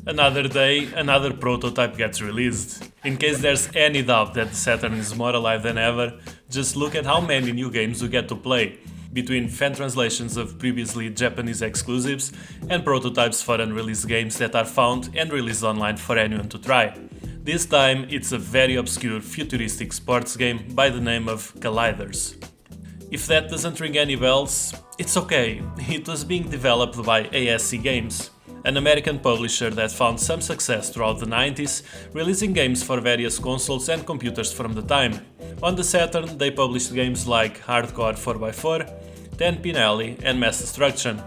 Another day, another prototype gets released. In case there's any doubt that the Saturn is more alive than ever, just look at how many new games we get to play, between fan translations of previously Japanese exclusives and prototypes for unreleased games that are found and released online for anyone to try. This time it's a very obscure futuristic sports game by the name of Colliderz. If that doesn't ring any bells, it's okay, it was being developed by ASC Games, an American publisher that found some success throughout the 90s, releasing games for various consoles and computers from the time. On the Saturn, they published games like Hardcore 4x4, 10 Pin Alley and Mass Destruction.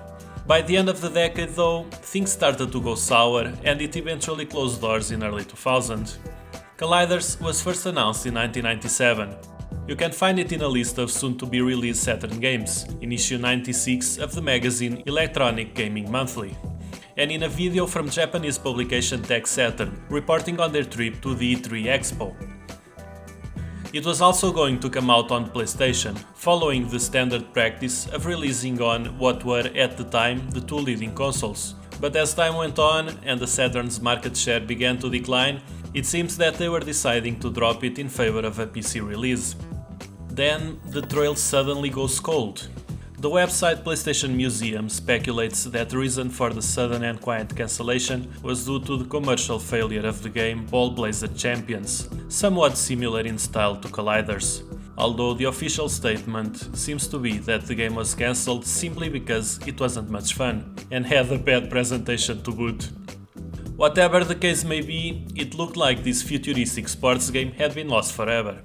By the end of the decade though, things started to go sour and it eventually closed doors in early 2000. Colliderz was first announced in 1997. You can find it in a list of soon-to-be released Saturn games, in issue 96 of the magazine Electronic Gaming Monthly, and in a video from Japanese publication Tech Saturn, reporting on their trip to the E3 Expo. It was also going to come out on PlayStation, following the standard practice of releasing on what were at the time the two leading consoles. But as time went on and the Saturn's market share began to decline, it seems that they were deciding to drop it in favor of a PC release. Then the trail suddenly goes cold. The website PlayStation Museum speculates that the reason for the sudden and quiet cancellation was due to the commercial failure of the game Ball Blazer Champions, somewhat similar in style to Colliderz, although the official statement seems to be that the game was cancelled simply because it wasn't much fun and had a bad presentation to boot. Whatever the case may be, it looked like this futuristic sports game had been lost forever.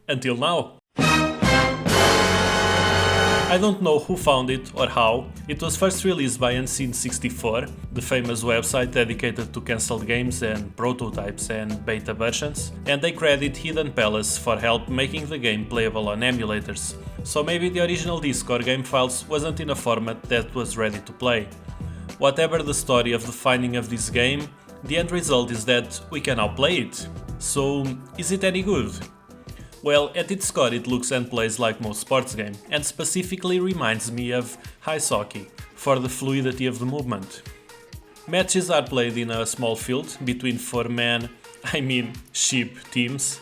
Until now. I don't know who found it or how. It was first released by Unseen64, the famous website dedicated to cancelled games and prototypes and beta versions, and they credit Hidden Palace for help making the game playable on emulators. So maybe the original disc or game files wasn't in a format that was ready to play. Whatever the story of the finding of this game, the end result is that we can now play it. So, is it any good? Well, at its core it looks and plays like most sports game, and specifically reminds me of ice hockey, for the fluidity of the movement. Matches are played in a small field between sheep teams,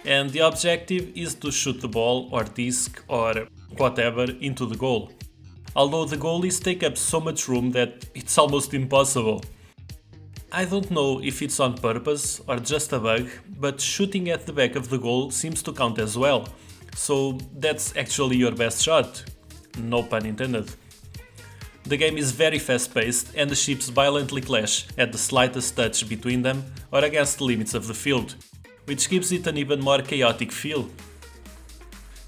and the objective is to shoot the ball or disc or whatever into the goal. Although the goalies take up so much room that it's almost impossible. I don't know if it's on purpose or just a bug, but shooting at the back of the goal seems to count as well, so that's actually your best shot. No pun intended. The game is very fast paced and the ships violently clash at the slightest touch between them or against the limits of the field, which gives it an even more chaotic feel.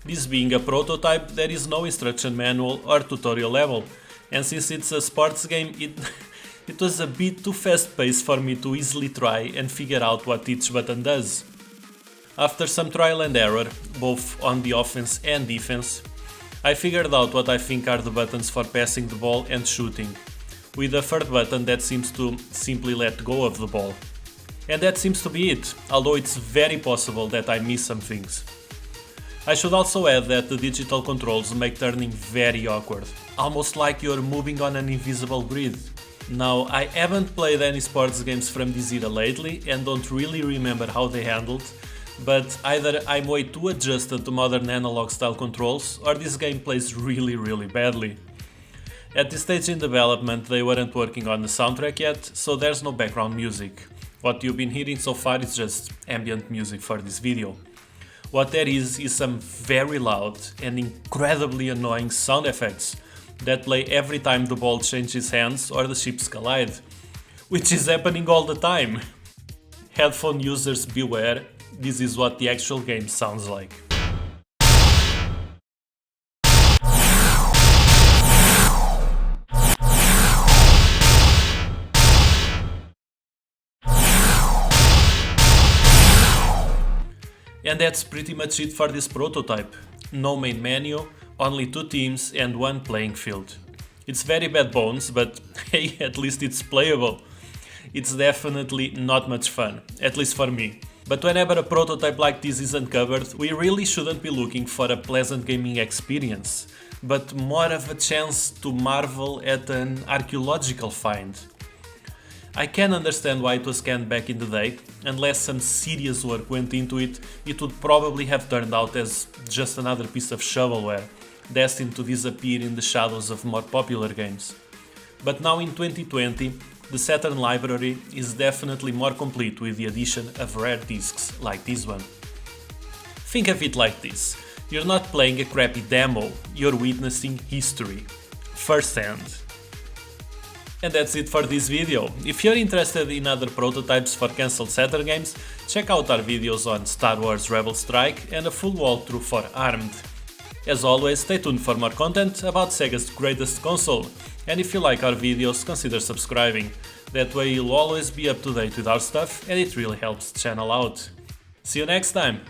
This being a prototype, there is no instruction manual or tutorial level, and since it's a sports game, it was a bit too fast-paced for me to easily try and figure out what each button does. After some trial and error, both on the offense and defense, I figured out what I think are the buttons for passing the ball and shooting, with a third button that seems to simply let go of the ball. And that seems to be it, although it's very possible that I missed some things. I should also add that the digital controls make turning very awkward, almost like you're moving on an invisible grid. Now, I haven't played any sports games from this era lately and don't really remember how they handled, but either I'm way too adjusted to modern analog style controls or this game plays really badly. At this stage in development they weren't working on the soundtrack yet, so there's no background music. What you've been hearing so far is just ambient music for this video. What there is some very loud and incredibly annoying sound effects that play every time the ball changes hands or the ships collide, which is happening all the time. Headphone users beware, this is what the actual game sounds like. And that's pretty much it for this prototype. No main menu, only 2 teams and 1 playing field. It's very bad bones, but hey, at least it's playable. It's definitely not much fun, at least for me. But whenever a prototype like this is uncovered, we really shouldn't be looking for a pleasant gaming experience, but more of a chance to marvel at an archaeological find. I can understand why it was canned back in the day. Unless some serious work went into it, it would probably have turned out as just another piece of shovelware, destined to disappear in the shadows of more popular games. But now in 2020, the Saturn library is definitely more complete with the addition of rare discs like this one. Think of it like this: you're not playing a crappy demo, you're witnessing history, firsthand. And that's it for this video. If you're interested in other prototypes for cancelled Saturn games, check out our videos on Star Wars Rebel Strike and a full walkthrough for Armed. As always, stay tuned for more content about Sega's greatest console, and if you like our videos, consider subscribing. That way you'll always be up to date with our stuff and it really helps the channel out. See you next time!